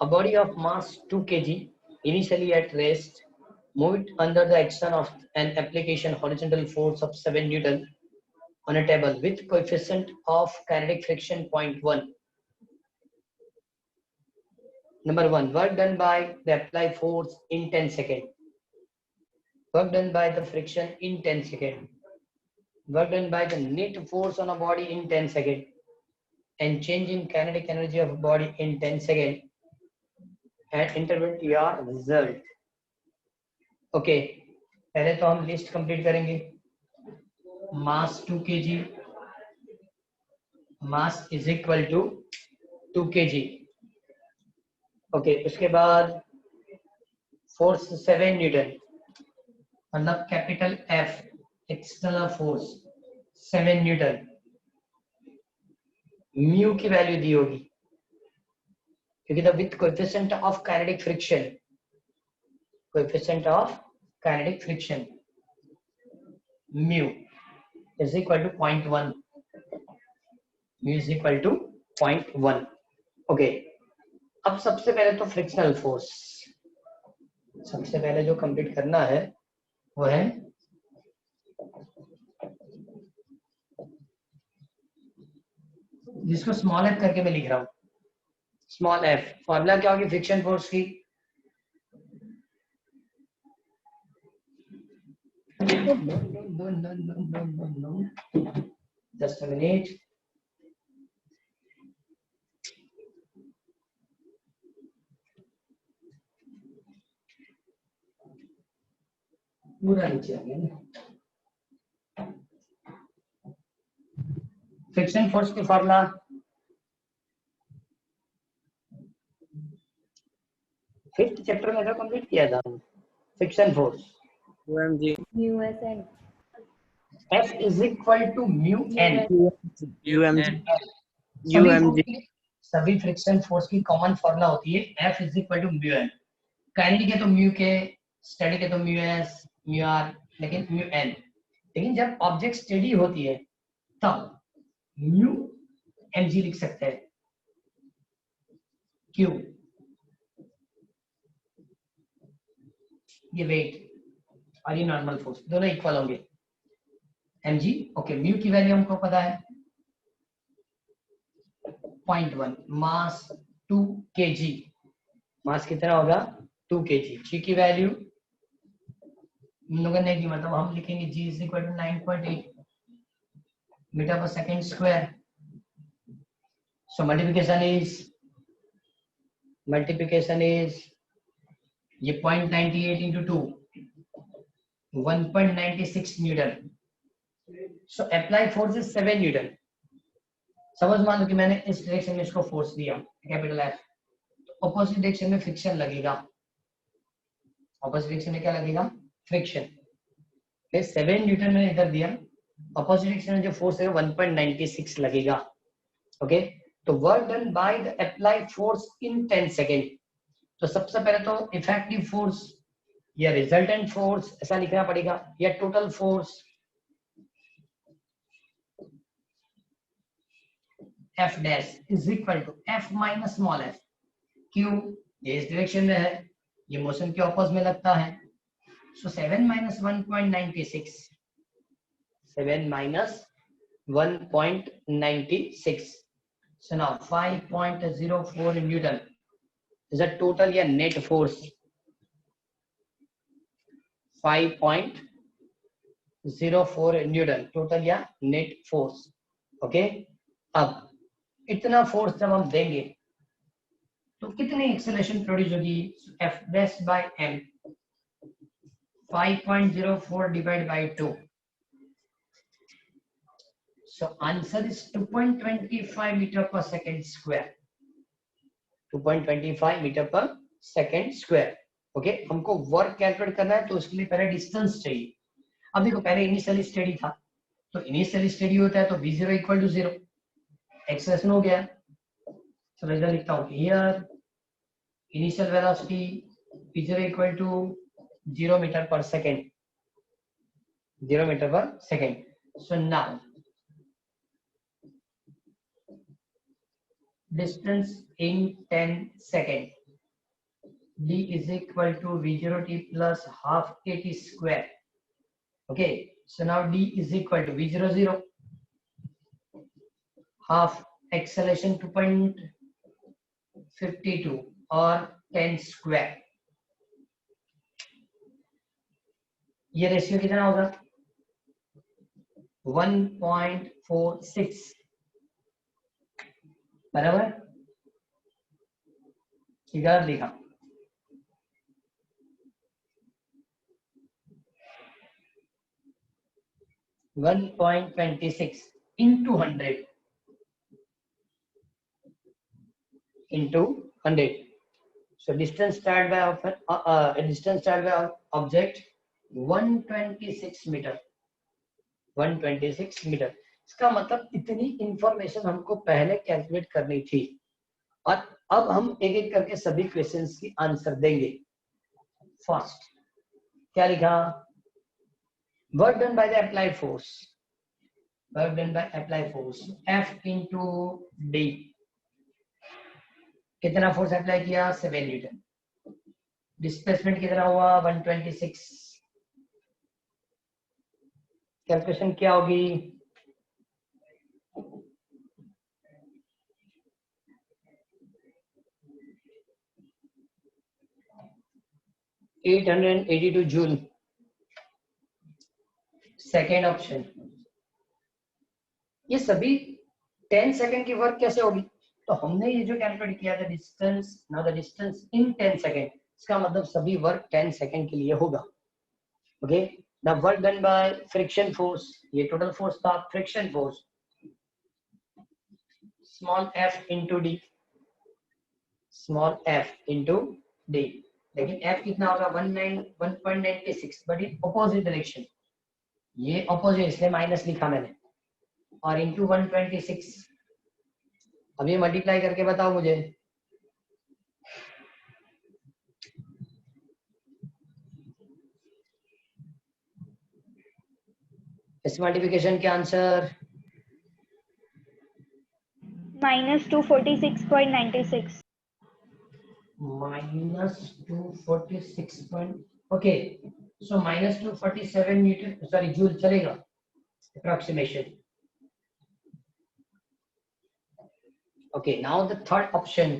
A body of mass 2 kg, initially at rest, moved under the action of an application horizontal force of 7 Newton on a table with coefficient of kinetic friction 0.1. Number 1, work done by the applied force in 10 seconds. Work done by the friction in 10 seconds. Work done by the net force on a body in 10 seconds. And change in kinetic energy of body in 10 seconds. And interpret your result. Okay, पहले तो हम list complete करेंगे. Mass 2 kg, mass is equal to 2 kg. Okay, उसके बाद force 7 newton, मतलब capital F external force 7 newton. Mu की वैल्यू दी होगी क्योंकि the with coefficient of kinetic friction, coefficient of kinetic friction mu is equal to 0.1. Mu is equal to 0.1. Okay, अब सबसे पहले तो फ्रिक्शनल फोर्स, सबसे पहले जो कंप्लीट करना है वो है जिसको स्मॉल एफ करके मैं लिख रहा हूं. स्मॉल एफ फॉर्मूला क्या होगी फ्रिक्शन फोर्स की? Just a minute. पूरा नीचे आ गया ना. फ्रिक्शन फोर्स की फॉर्मूला फिफ्थ चैप्टर में कंप्लीट किया था. Friction force UMG. USN. F is equal to mu n. UMG. UMG. सभी फ्रिक्शन फोर्स की कॉमन फॉर्मूला होती है F is equal to mu n. Kinetic के तो म्यू के, स्टैटिक के तो म्यू एस, म्यू आर, लेकिन म्यू एन. लेकिन जब ऑब्जेक्ट स्टेडी होती है तब म्यू एम जी लिख सकते हैं. क्यों? ये वेट और ये नॉर्मल फोर्स दोनों इक्वल होंगे. एम जी ओके, म्यू की वैल्यू हमको पता है 0.1. मास 2 kg, मास कितना होगा 2 kg. जी की वैल्यू इन लोगों ने दी, मतलब हम लिखेंगे जी इज इक्वल टू 9.8 मीटर पर second square. So multiplication is ये 0.98 into 2 1.96 Newton. So apply force is 7 Newton. Suppose मान लो कि मैंने इस डायरेक्शन में इसको फोर्स दिया कैपिटल एफ, तो ऑपोजिट डायरेक्शन में फ्रिक्शन लगेगा. ऑपोजिट डायरेक्शन में क्या लगेगा? फ्रिक्शन. 7 न्यूटन मैंने इधर दिया, ऑपोजिट डायरेक्शन में जो फोर्स है 1.96 लगेगा. ओके, तो work done by the applied force in 10 second. तो सबसे पहले तो इफेक्टिव फोर्स या रिजल्टेंट फोर्स ऐसा लिखना पड़ेगा, या total force F dash is equal to F minus small f. क्यों? ये इस डायरेक्शन में है, ये मोशन के ऑपोजिट में लगता है. सो 7 minus 1.96, 7 minus 1.96. So now 5.04 Newton is a total या net force. 5.04 Newton total या net force. ओके, अब इतना फोर्स जब हम देंगे तो कितनी एक्सेलरेशन प्रोड्यूस होगी? F dash by m 5.04 divided by 2. So answer is 2.25 meter per second square. 2.25 metre पर सेकेंड स्क्वायर. ओके, हमको वर्क कैलकुलेट करना है तो उसके लिए पहले डिस्टेंस चाहिए. अब देखो पहले इनिशियल स्टेडी था, तो इनिशियल स्टेडी होता है तो v0 इक्वल टू 0. एक्सेलरेशन हो गया. तो मैं लिखता हूँ here initial velocity v0 equal to 0 metre पर सेकेंड. 0 मीटर पर second. So now distance in 10 seconds. d is equal to v0t plus half at square. Okay, so now d is equal to v0 0 half acceleration 2.52 or 10 square. ये ratio कितना होगा 1.46 बराबर गलत लिखा 1.26 into 100 into 100. So distance traveled by object 126 metre 126 metre. इसका मतलब इतनी information हमको पहले कैलकुलेट करनी थी और अब हम एक एक करके सभी क्वेश्चंस की आंसर देंगे. फर्स्ट क्या लिखा work done by the applied force F into D. कितना फोर्स अप्लाई किया 7 न्यूटन. डिस्प्लेसमेंट कितना हुआ 126. कैलकुलेशन क्या होगी 882 जूल. Second option. ये सभी 10 सेकेंड की वर्क कैसे होगी तो हमने ये जो कैलकुलेट किया था distance now the distance in 10 second इसका मतलब सभी वर्क 10 सेकेंड के लिए होगा. Okay the work done by friction force ये टोटल फोर्स था friction force small f into d लेकिन f कितना होगा 1.96 बट इन ऑपोजिट डायरेक्शन. ये ऑपोजिट इसलिए माइनस लिखा मैंने और इंटू 126. अब ये मल्टीप्लाई करके बताओ मुझे इस मल्टीप्लिकेशन के answer -246.96. -246. Okay so -247 Newton sorry joule चलेगा approximation. Okay, now the third option.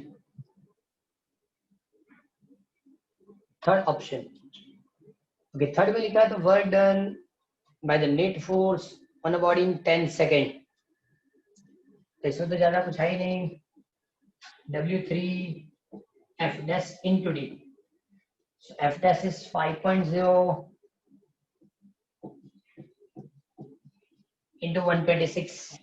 Okay, third में लिखा है तो work done by the net force on a body in 10 second. तो इसमें तो ज्यादा कुछ है ही नहीं. W3 F dash into D. So F dash is 5.0 into 126.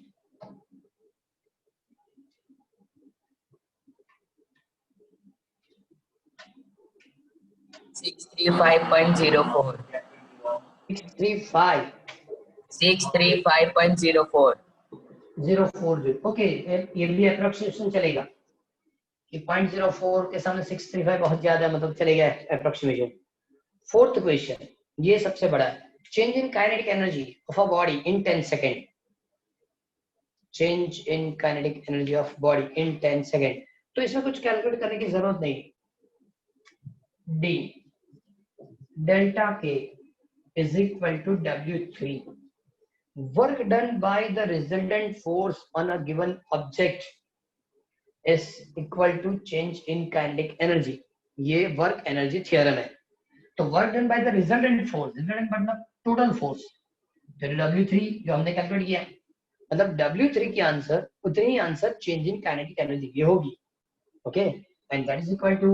635.04. 635. 635.04. 040. Okay ये भी अप्रोक्सीमेशन चलेगा कि 0.04 के सामने 635 बहुत ज्यादा है मतलब चलेगा अप्रोक्सीमेशन. फोर्थ क्वेश्चन ये सबसे बड़ा है. Change in kinetic energy of a body in 10 second. Change in kinetic energy of body in 10 second. तो इसमें कुछ कैलकुलेट करने की जरूरत नहीं. डी डेल्टा के is equal to W3. Work done by the resultant force on a given object is equal to change in kinetic energy. ये work energy theorem है. तो work done by the resultant force मतलब total force तो W3 जो हमने calculate किया मतलब W3 की आंसर उतनी ही answer change in kinetic energy ये होगी. Okay and that is equal to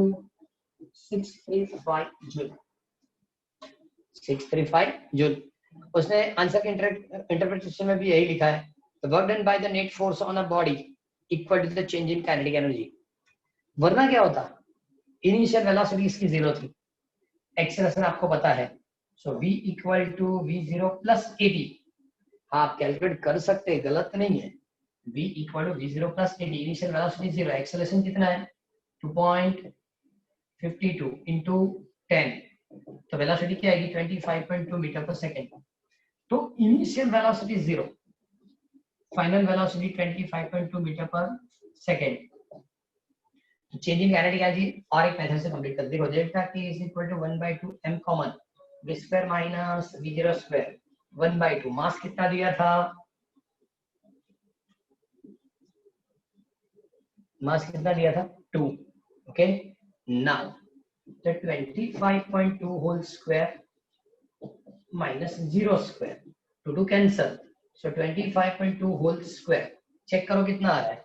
635 joule. 635 joule. उसने आंसर के इंटरप्रिटेशन में भी यही लिखा है. The work done by the net force on a body equal to the change in kinetic energy. वरना क्या होता इनिशियल वेलोसिटी इसकी 0 थी. एक्सेलरेशन आपको पता है. So v equal to v0 plus at. आप कैलकुलेट कर सकते हैं गलत नहीं है. v equal to v0 plus at. Initial velocity 0 acceleration कितना है 2.52 into 10 तो वेलोसिटी क्या आएगी 25.2 मीटर पर सेकेंड. तो initial velocity 0 final velocity 25.2 metre पर second. Change in kinetic energy और एक मेथड से कंप्लीट कर देखो delta T is equal to 1/2 m common v square minus v0 square 1/2 mass कितना दिया था, मास कितना दिया था 2. Okay now the 25.2 whole square minus 0 square to cancel, so 25.2 whole square check करो कितना आ रहा है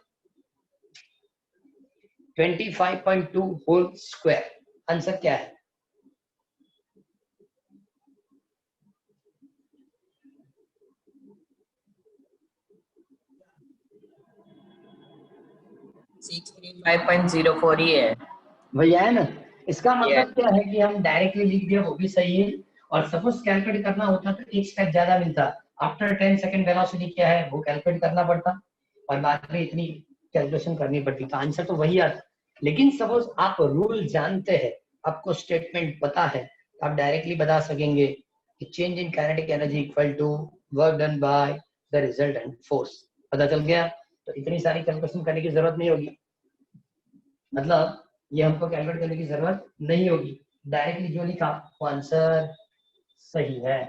25.2 whole square. आंसर क्या है 635.04 ही है भैया है ना. इसका मतलब Yes. क्या है कि हम डायरेक्टली लिख दिया वो भी सही है, और सपोज कैलकुलेट करना होता तो एक स्टेप ज्यादा मिलता. आफ्टर 10 सेकंड वेलोसिटी क्या है वो कैलकुलेट करना पड़ता और बाद में इतनी कैलकुलेशन करनी पड़ती, तो आंसर तो वही आता. लेकिन सपोज आप रूल जानते हैं, आपको स्टेटमेंट पता है, तो आप डायरेक्टली बता सकेंगे कि change in kinetic energy equal to work done by the resultant force. पता चल गया, तो इतनी सारी कैलकुलेशन करने की जरूरत नहीं होगी, मतलब ये हमको कैलकुलेट करने की जरूरत नहीं होगी, डायरेक्टली जो लिखा वो आंसर सही है.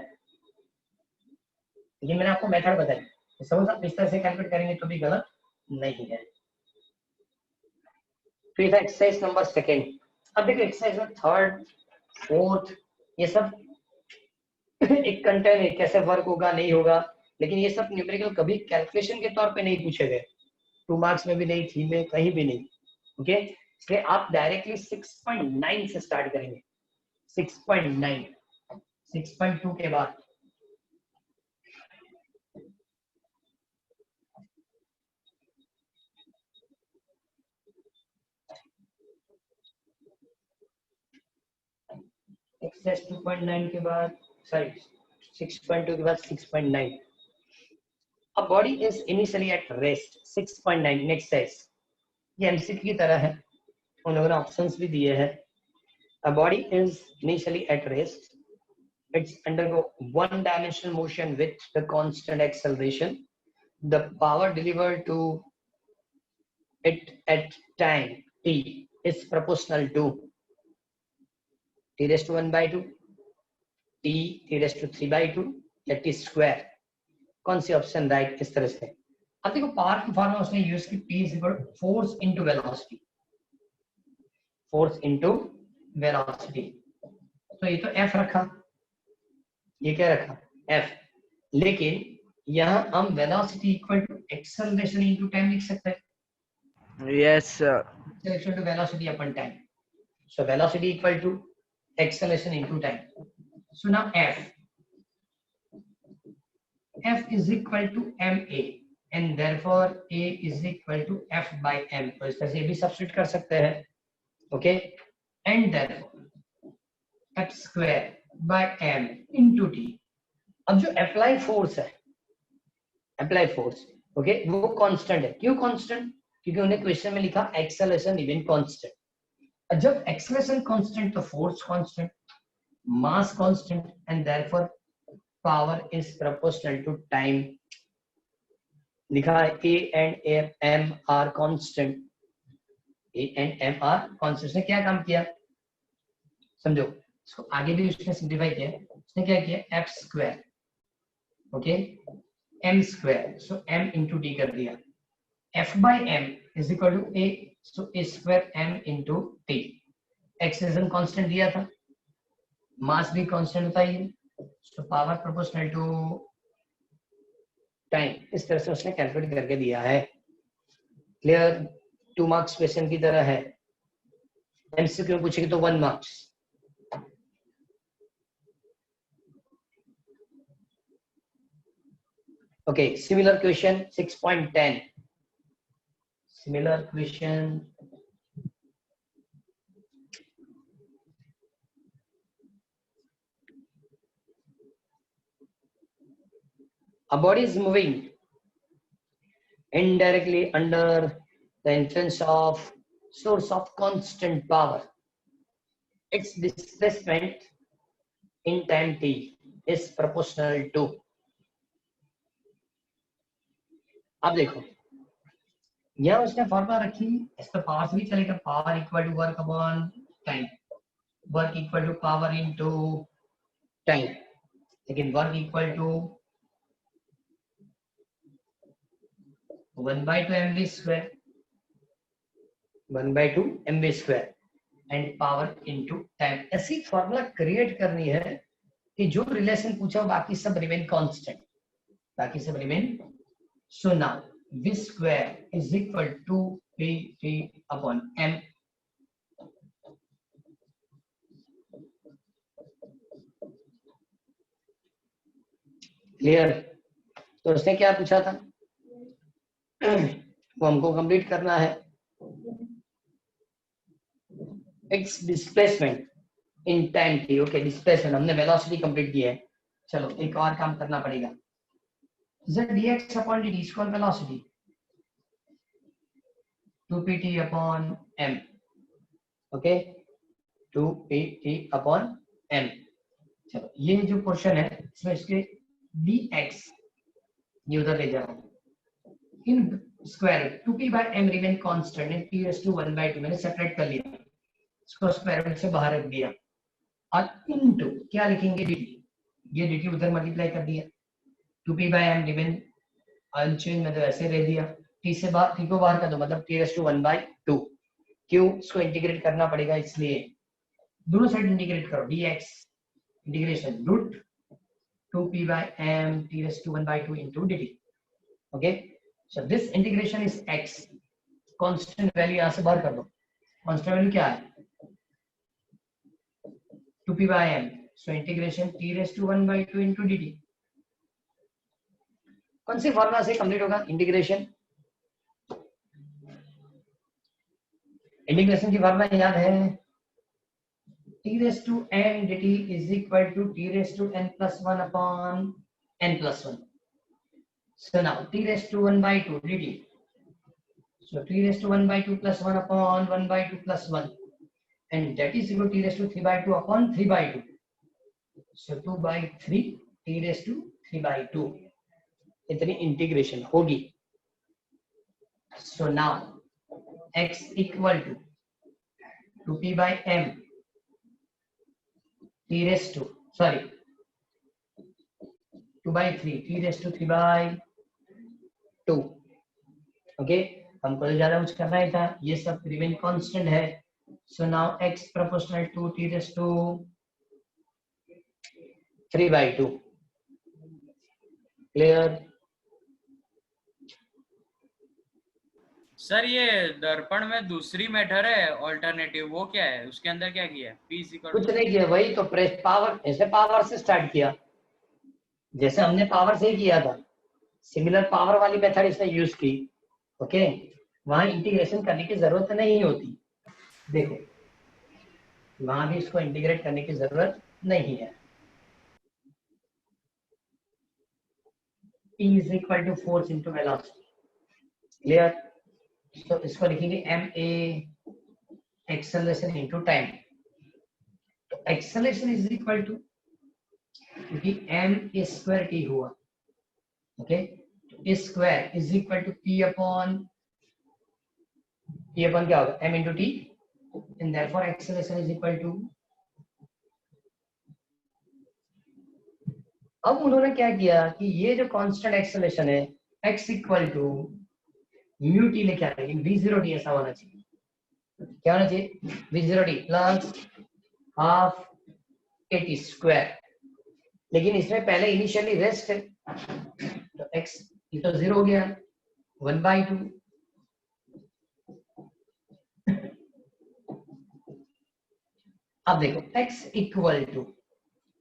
ये मैंने आपको मेथड बताई, सपोज आप इस तरह से कैलकुलेट करेंगे तो भी गलत नहीं है. फिर एक्सरसाइज नंबर सेकेंड. अब देखो एक्सरसाइज में थर्ड फोर्थ ये सब एक कंटेंट है, कैसे वर्क होगा नहीं होगा, लेकिन ये सब न्यूमेरिकल कभी कैलकुलेशन के तौर पे नहीं पूछे गए, 2 मार्क्स में भी नहीं, 3 में कहीं भी नहीं. ओके इसलिए आप डायरेक्टली 6.9 से स्टार्ट करेंगे. 6.9 6.2 के बाद एक्सरसाइज 2.9 के बाद सॉरी 6.2 के बाद 6.9. A body is initially at rest. 6.9 next says ये एमसीक्यू की तरह है, उन लोगों ने ऑप्शंस भी दिए हैं. A body is initially at rest. It's undergo one dimensional motion with the constant acceleration. The power delivered to it at time t is proportional to t raised to 1/2, t raised to 3/2 या t square. कौन C option right इस तरह से. अब देखो power की formula उसने use की p is equal to force into velocity, force into velocity. तो ये तो f रखा, ये क्या रखा f, लेकिन यहाँ हम velocity equal to acceleration into time लिख सकते हैं. Yes, sir. Acceleration to velocity upon time. So velocity equal to acceleration into time. So now f is equal to ma and therefore a is equal to f by m. तो इस तरह से भी substitute कर सकते हैं. Okay and therefore f square by m into t. अब जो अप्लाई फोर्स है, अप्लाई फोर्स ओके वो कांस्टेंट है. क्यों कांस्टेंट, क्योंकि उन्हें क्वेश्चन में लिखा एक्सेलरेशन इवन कांस्टेंट. जब एक्सेलरेशन कांस्टेंट तो force constant, mass constant and therefore power is proportional to time. लिखा है a and m are constant, a and m are constant. ने क्या काम किया समझो, इसको आगे भी उसने सिंप्लीफाई किया. उसने क्या किया F square okay M square, so M into D कर दिया. F by M is equal to A, so A square M into T. Acceleration constant दिया था, मास भी कांस्टेंट होता है, so power proportional to time. इस तरह से उसने कैलकुलेट करके दिया है. क्लियर, 2 मार्क्स क्वेश्चन की तरह है. एमसीक्यू पूछेगी तो 1 marks. Okay similar question 6.10. Similar question a body is moving indirectly under the influence of source of constant power. Its displacement in time t is proportional to. अब देखो यहाँ उसने formula रखी, इस पर पावर भी चलेगा, power equal to work upon time, work equal to power into time, लेकिन work equal to 1/2 mv square, 1/2 mv square and power into time. ऐसी फॉर्मूला क्रिएट करनी है कि जो रिलेशन पूछा हो बाकी सब रिमेन कांस्टेंट, बाकी सब remain. So now v square is equal to p upon m। Clear? तो उसने क्या पूछा था वो हमको कंप्लीट करना है। X displacement in time t, okay displacement हमने वेलोसिटी कंप्लीट की है। चलो एक और काम करना पड़ेगा, z dx अपॉन dt इसको velocity 2pt upon m, okay 2pt upon m। चलो ये जो पोर्शन है इसमें इसके dx ये उधर ले जाओ, इन square 2p by m remain constant and p is to 1/2 मैंने सेपरेट कर लिया, इसको स्क्वायर रूट से बाहर रख दिया और इनटू क्या लिखेंगे dt, ये dt उधर मल्टीप्लाई कर दिया, 2p by m remain unchange मतलब ऐसे रह दिया, t से बाहर t को बाहर कर दो मतलब t is to 1/2। क्यों? इसको इंटीग्रेट करना पड़ेगा इसलिए दोनों साइड इंटीग्रेट करो, dx integration root 2p by m t raised to 1/2 into dt, okay so this integration is x, constant value यहां से बाहर कर दो, constant value क्या है 2p by m, so integration t raised to 1/2 into dt। कौन सी formula से complete होगा इंटीग्रेशन? इंटीग्रेशन की फॉर्मूला याद है, t raised to n dt is equal to t raised to n plus 1 upon n plus 1। So now t raised to 1/2 dt, so t raised to 1/2 plus 1 upon 1/2 plus 1 and that is equal to t raised to 3/2 upon 3/2, so 2/3 t raised to 3/2 इतनी integration होगी। So now x equal to 2p by m t raised to 2/3 t raised to 3/2, okay हमको तो ज्यादा कुछ करना ही था, ये सब रिमेन कांस्टेंट है। So now x proportional to t raised to 3/2, clear? Sir ये दर्पण में दूसरी मेथड है ऑल्टरनेटिव, वो क्या है? उसके अंदर क्या किया है? P इक्वल कुछ नहीं किया, वही तो प्रेस पावर, ऐसे पावर से स्टार्ट किया जैसे हमने पावर से ही किया था, सिमिलर पावर वाली मेथड इसने यूज की, ओके वहां इंटीग्रेशन करने की जरूरत नहीं होती, देखो वहां भी इसको इंटीग्रेट करने की जरूरत नहीं है। P is equal to force into velocity, clear? तो इसको लिखेंगे ma एक्सेलरेशन इनटू टाइम, तो एक्सेलरेशन इज इक्वल टू, क्योंकि m स्क्वायर t हुआ, ओके तो square is equal to p upon क्या होगा m into t and therefore acceleration is equal to, अब उन्होंने क्या किया कि ये जो कांस्टेंट एक्सेलरेशन है x equal to mu t लेके आ रहे हैं, v0t ऐसा होना चाहिए, क्या होना चाहिए v0t plus half at square, लेकिन इसमें पहले इनिशियली रेस्ट है तो x ये तो 0 हो गया 1/2, अब देखो x equal to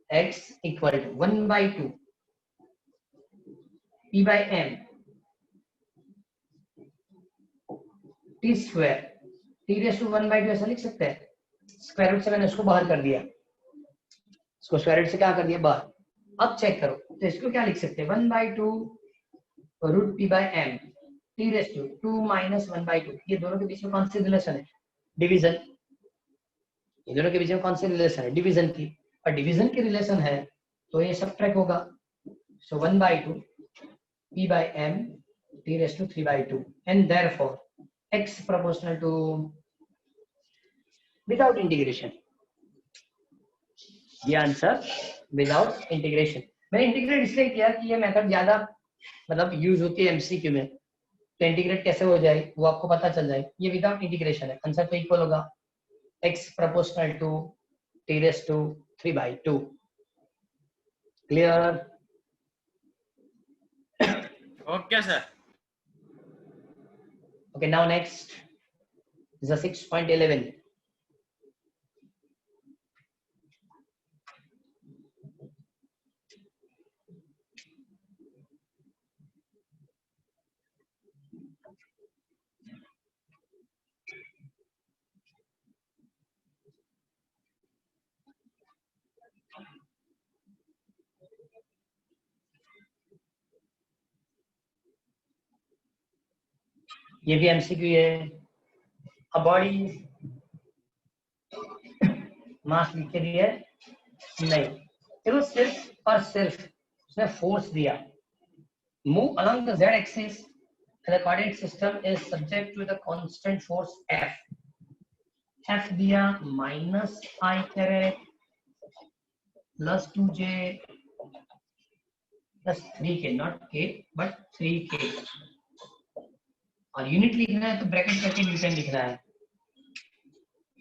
1/2 p by m t square t raise to 1/2 ऐसा लिख सकते हैं, स्क्वायर रूट से मैंने उसको बाहर कर दिया, इसको स्क्वायर रूट से क्या कर दिया बाहर। अब चेक करो तो इसको क्या लिख सकते हैं 1/2 root p by m t raise to 2 minus 1/2, ये दोनों के बीच में कौन सी रिलेशन है? डिवीजन, ये दोनों के बीच में कौन सी रिलेशन है? डिवीजन की, और डिवीजन की रिलेशन है तो ये सबट्रैक्ट होगा, so 1/2 p by m t raise to 3/2 and therefore x proportional to without integration. ये आंसर विदाउट इंटीग्रेशन. मैंने इंटीग्रेट इसलिए किया कि ये मेथड ज्यादा मतलब यूज होती है एमसीक्यू में, तो इंटीग्रेट कैसे हो जाए वो आपको पता चल जाए. ये विदाउट इंटीग्रेशन है. आंसर तो इक्वल होगा x proportional to t raised to 3/2. Clear? Okay sir. Okay, now next is a 6.11. ये भी एमसीक्यू है. अ बॉडी मास लिख के दिया है नहीं, देखो सिर्फ और सिर्फ उसने फोर्स दिया. Move along the z axis and the coordinate system is subject to the constant force F. F दिया minus I caret plus 2j plus 3k, not k but 3k. और यूनिट लिखना है तो ब्रैकेट करके Newton लिखना है.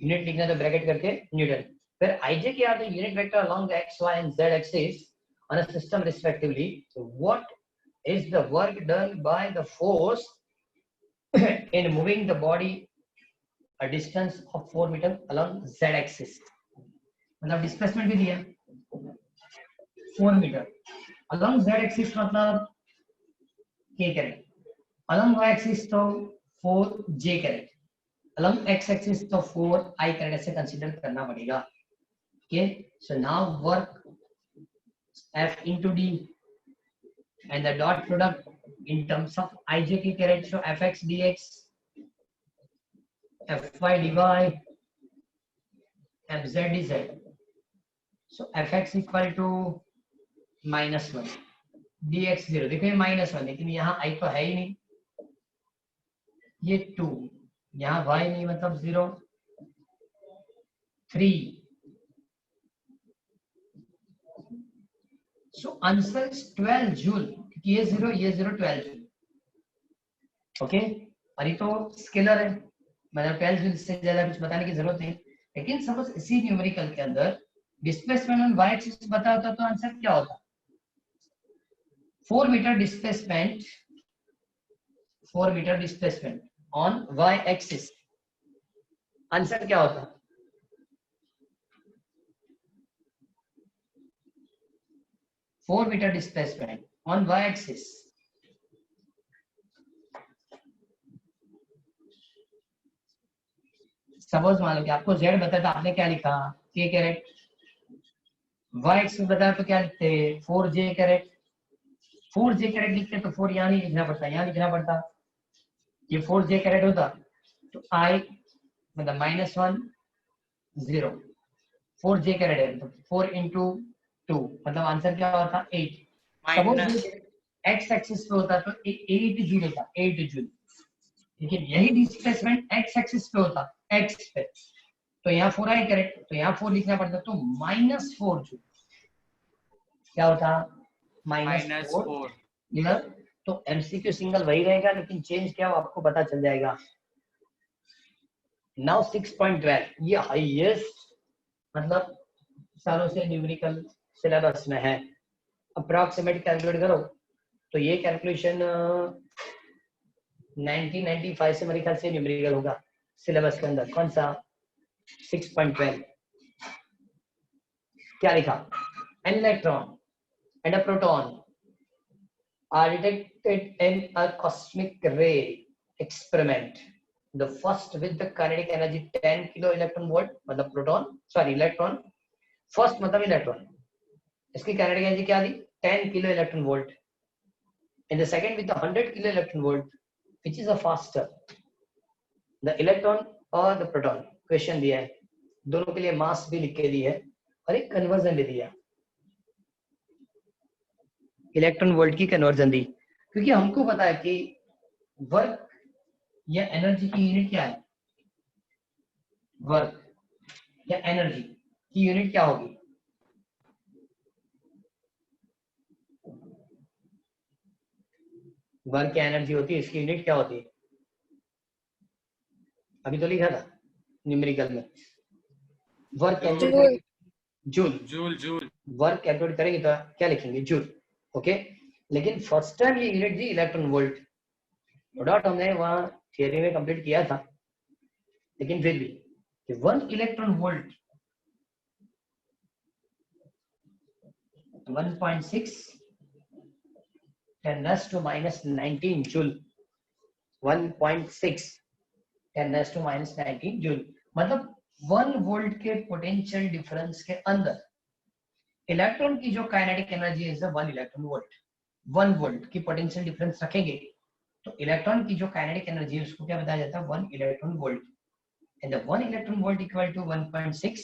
Unit लिखना है तो ब्रैकेट करके न्यूटन. फिर आईजे क्या है? Unit vector along the x y and z axis on a system respectively. What is the work done by the force in moving the body a distance of 4 meter along z axis. मतलब displacement भी दिया 4 metre along z axis, मतलब k करें. along y axis तो 4j करें. along x axis तो 4i करें. ऐसे कंसीडर करना पड़ेगा. okay, so now work f into d and the dot product in terms of ij की करें. so fx dx, fy dy, fz dz. so fx equal to -1, dx 0. देखो ये -1, लेकिन यहाँ i तो है ही नहीं. ये 2, यहाँ y नहीं मतलब 0, 3. so answer is 12 joule. ये 0 12 जूल. ओके, और ये तो स्केलर है, मतलब 12 जूल से ज्यादा कुछ बताने की जरूरत नहीं. लेकिन सपोज इसी न्यूमेरिकल के अंदर डिस्प्लेसमेंट ऑन y एक्सिस बता होता तो आंसर क्या होता? 4 metre displacement, 4 metre displacement on y axis. Answer क्या होता? Four metre displacement on y axis. Suppose मान लो कि आपको z बताया तो आपने क्या लिखा? k carat. y एक्सिस बताया तो क्या लिखते? 4j carat. 4j कैरेट लिखते तो 4 यहाँ नहीं लिखना पड़ता, यहाँ लिखना पड़ता. ये 4j कैरेट होता तो i मतलब -1 0. 4j कैरेट है तो 4 into 2 मतलब आंसर क्या होता? 8. सपोज x एक्सिस पे होता तो 8 जूल होता, 8 जूल. लेकिन यही डिस्प्लेसमेंट x एक्सिस पे होता, x पे, तो यहाँ 4i करेक्ट, तो यहाँ 4 लिखना पड़ता तो -4 जूल. क्या होता? -4. क्लियर? तो एमसीक्यू सिंगल वही रहेगा, लेकिन चेंज क्या हो आपको पता चल जाएगा. नाउ 6.12 ये हाईएस्ट मतलब सालों से न्यूमेरिकल सिलेबस में है. अप्रॉक्सीमेट कैलकुलेट करो तो ये कैलकुलेशन 1995 से मेरे ख्याल से न्यूमेरिकल होगा सिलेबस के अंदर. कौन सा? 6.12. क्या लिखा? An electron and a proton are detected in a cosmic ray experiment. The first with the kinetic energy 10 kilo electron volt, मतलब proton, sorry electron. First मतलब electron. इसकी kinetic energy क्या दी? 10 kilo electron volt. And the second with the 100 kilo electron volt, which is a faster, the electron or the proton. Question दिया है, दोनों के लिए मास भी लिख के दी है और एक कन्वर्जन भी दिया. इलेक्ट्रॉन वोल्ट की कन्वर्जन दी, क्योंकि हमको पता है कि वर्क या एनर्जी की यूनिट क्या है? वर्क या एनर्जी की यूनिट क्या होगी? वर्क या एनर्जी होती है, इसकी यूनिट क्या होती है? अभी तो लिखा था न्यूमेरिकल में। Work calculate, joule. Joule joule work calculate करेंगे तो क्या लिखेंगे? जूल। ओके, लेकिन फर्स्ट टाइम ये यूनिट थी इलेक्ट्रॉन वोल्ट। नो डाउट हमने वहां थियरी में कंप्लीट किया था, लेकिन फिर भी 1 इलेक्ट्रॉन वोल्ट 1.6 10⁻⁻19 जूल। 1.6 10⁻⁻19 जूल, मतलब 1 वोल्ट के पोटेंशियल डिफरेंस के अंदर इलेक्ट्रॉन की जो काइनेटिक एनर्जी है 1 इलेक्ट्रॉन वोल्ट। 1 वोल्ट की पोटेंशियल डिफरेंस रखेंगे तो इलेक्ट्रॉन की जो काइनेटिक एनर्जी है उसको क्या बताया जाता है? 1 electron volt. And 1 electron volt equal to 1.6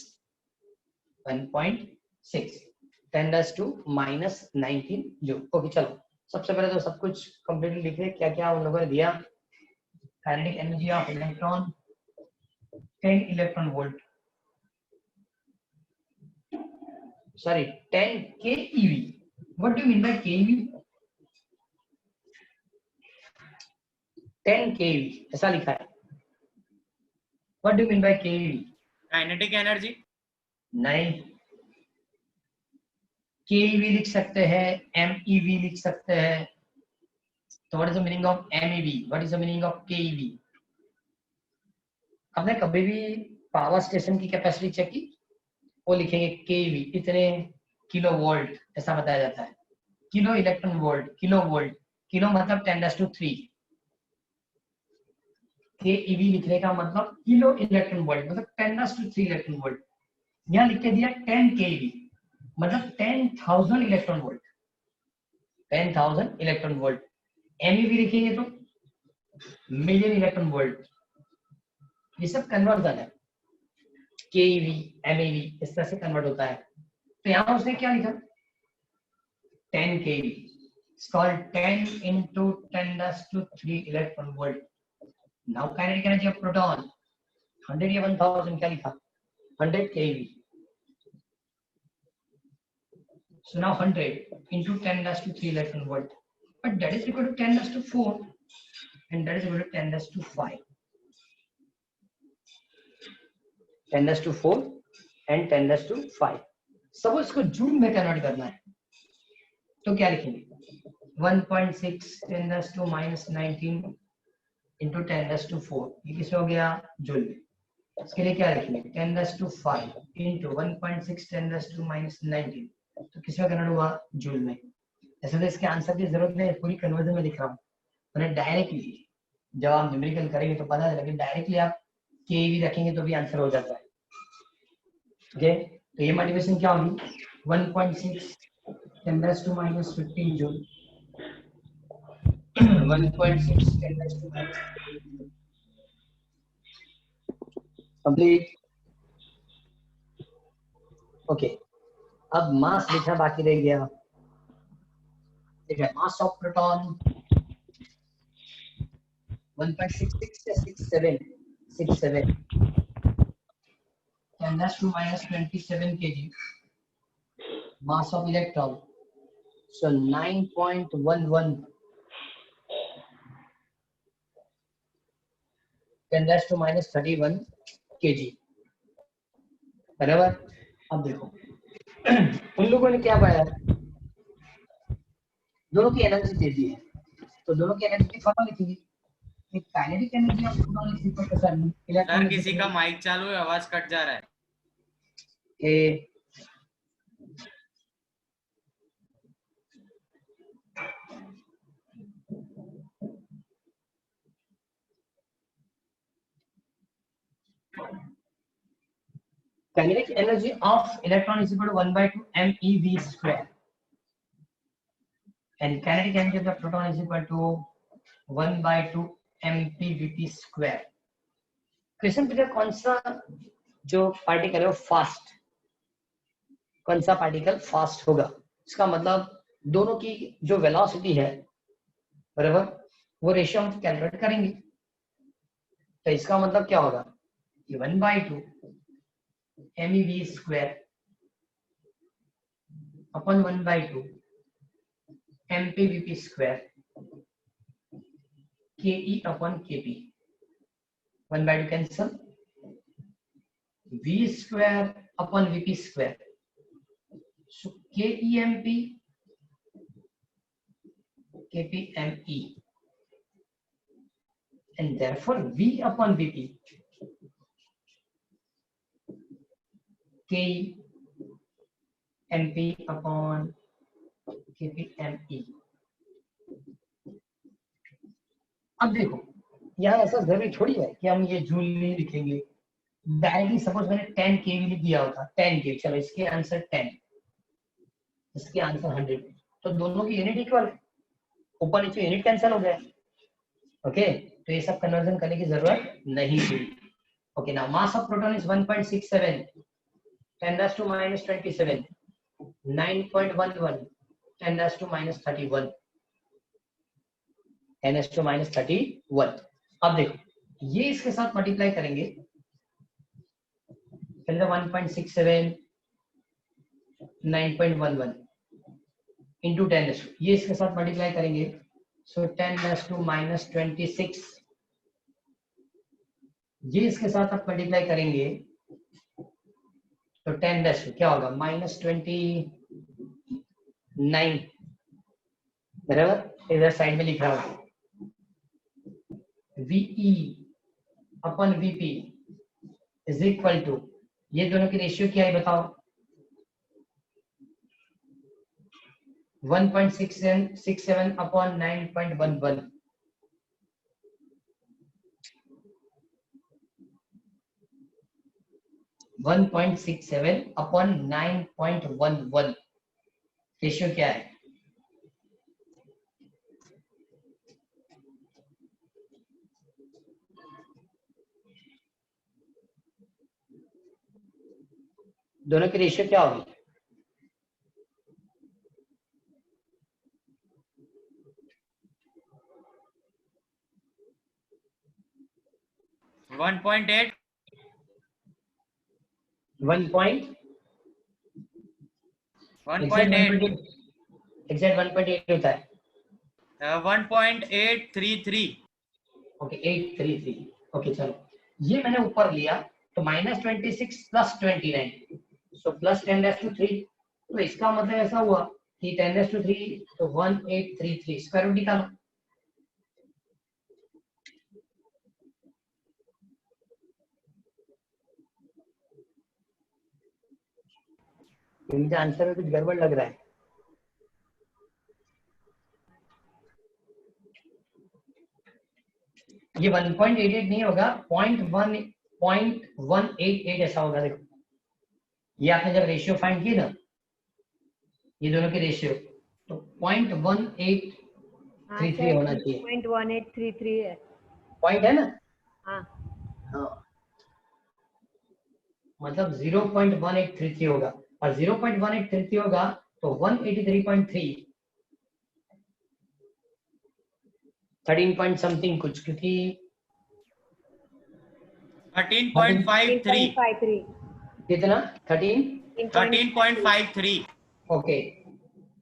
10⁻⁻19 joule. Okay, चलो सबसे पहले तो सब कुछ कंप्लीटली लिख रहे क्या क्या उन लोगों ने दिया। Kinetic energy of electron 10 electron volt, sorry 10 keV. What do you mean by keV? 10 keV ऐसा लिखा है। What do you mean by keV? Kinetic energy. नहीं, keV लिख सकते हैं, MeV लिख सकते हैं। तो what is the meaning of MeV? What is the meaning of keV? आपने कभी भी पावर स्टेशन की कैपेसिटी चेक की? वो लिखेंगे केवी, इतने किलो वोल्ट ऐसा बताया जाता है। Kilo electron volt, kilo volt, kilo मतलब 10⁻³ केईवी लिखने का मतलब किलो इलेक्ट्रॉन वोल्ट मतलब 10⁻³ इलेक्ट्रॉन वोल्ट। यहाँ लिख के दिया 10 केवी मतलब 10,000 electron volt, 10,000 electron volt. MeV लिखेंगे तो मिलियन इलेक्ट्रॉन वोल्ट। ये सब कन्वर्जन है, केईवी एमईवी इस तरह से कन्वर्ट होता है। तो यहाँ उसने क्या लिखा? 10 kV. It's called 10 into 10⁻³ electron volt. Now kinetic energy of proton 100 या 1000 क्या लिखा? 100 kV. So now 100 into 10⁻³ electron volt. But that is equal to 10⁻⁴ and that is equal to 10⁻⁵. 10⁻⁴ and 10⁻⁵. सब इसको जूल में कन्वर्ट करना है तो क्या लिखेंगे? 1.6 10⁻⁻19 into 10⁻⁴। ये किस हो गया? जूल में। इसके लिए क्या लिखेंगे? 10⁻⁵ into 1.6 10⁻⁻19 तो किस में कन्वर्ट हुआ? जूल में। ऐसे तो इसके आंसर की जरूरत नहीं, पूरी कन्वर्जन में लिख रहा हूँ। मैंने डायरेक्टली जब आप न्यूमेरिकल करेंगे तो पता चलेगा, डायरेक्टली आप केवी रखेंगे तो भी आंसर हो जाता है। ओके, तो ये मोटिवेशन क्या होगी? 1.6 10⁻⁻15 जूल 1.6 10⁻⁻15 कंप्लीट। ओके, अब मास लिखना बाकी रह गया। ठीक है, मास ऑफ प्रोटॉन 1.66 या 67 10⁻⁻27 kg। mass of electron so 9.11 10⁻⁻31 kg बराबर। अब देखो उन लोगों ने क्या पाया? दोनों की एनर्जी दे दी है तो दोनों की एनर्जी की फॉर्मूला लिखेंगे। एक kinetic energy of proton is equal to sir किसी का माइक चालू है, आवाज कट जा रहा है। Kinetic energy of electron is equal to 1/2 MeV square and kinetic energy of the proton is equal to 1/2 MPVT square। Question पूछा कौन सा जो पार्टिकल है वो फास्ट, कौन सा पार्टिकल फास्ट होगा? इसका मतलब दोनों की जो वेलोसिटी है बराबर वो रेशियो हम कैलकुलेट करेंगे। तो इसका मतलब क्या होगा कि 1/2 MEV square upon 1/2 MPVP square KE upon KP 1/2 cancel V square upon VP square so KEMP KPME and therefore V upon VP KE MP upon KPME। अब देखो यहाँ ऐसा जरूरी थोड़ी है कि हम ये जूल नहीं लिखेंगे डायरेक्टली। सपोज मैंने 10 केवी लिख दिया होता 10 केवी, चलो इसके आंसर 10, इसके आंसर 100, तो दोनों की यूनिट इक्वल है, ऊपर नीचे यूनिट कैंसिल हो गया। ओके तो ये सब कन्वर्जन करने की जरूरत नहीं थी। Okay now mass of proton is 1.67 10⁻⁻27 9.11 10⁻⁻31 10⁻⁻31। अब देखो ये इसके साथ मल्टीप्लाई करेंगे, पहले 1.67 9.11 इंटू 10, ये इसके साथ मल्टीप्लाई करेंगे, सो 10⁻⁻26, ये इसके साथ आप मल्टीप्लाई करेंगे तो 10 क्या होगा -29, बराबर। इधर साइड में लिख रहा हूं VE upon VP is equal to, ये दोनों की रेशियो क्या है बताओ, 1.67 अपॉन 9.11, अपॉन 9.11 रेशियो क्या है? दोनों की रेशियो क्या होगी? 1.8 एग्जैक्ट 1.8 होता है। 1.833। ओके 833। ओके चलो ये मैंने ऊपर लिया तो -26 प्लस 29, सो प्लस 10⁻3, तो इसका मतलब ऐसा हुआ कि 10⁻3 तो 1833, स्क्वायर रूट निकालो। इनके आंसर में कुछ गड़बड़ लग रहा है। ये 1.88 नहीं होगा, 0.188 ऐसा होगा। देखो ये आपने जब रेशियो फाइंड की ना, ये दोनों की रेशियो, तो 0.1833 होना चाहिए। 0.1833 है। पॉइंट है ना? हाँ हाँ मतलब 0.1833 होगा, और 0.1833 होगा तो 183.3 13 पॉइंट समथिंग कुछ, क्योंकि 13.53। 13.53। कितना 13.53। ओके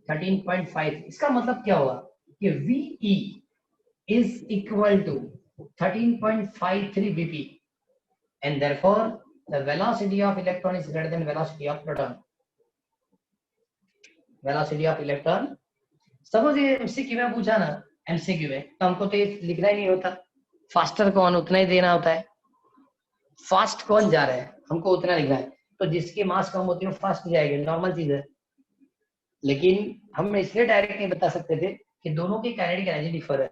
13.5। इसका मतलब क्या हुआ कि VE is equal to 13.53 VP and therefore the velocity of electron is greater than velocity of proton। velocity of electron, suppose ये MCQ में पूछा ना, MCQ में तो हमको तो ये लिखना ही नहीं होता, फास्टर कौन उतना ही देना होता है, फास्ट कौन जा रहा है हमको उतना लिखना है, तो जिसकी मास कम होती है वो फास्ट जाएगी, नॉर्मल चीज है। लेकिन हम इसलिए डायरेक्ट नहीं बता सकते थे कि दोनों की काइनेटिक एनर्जी डिफर है।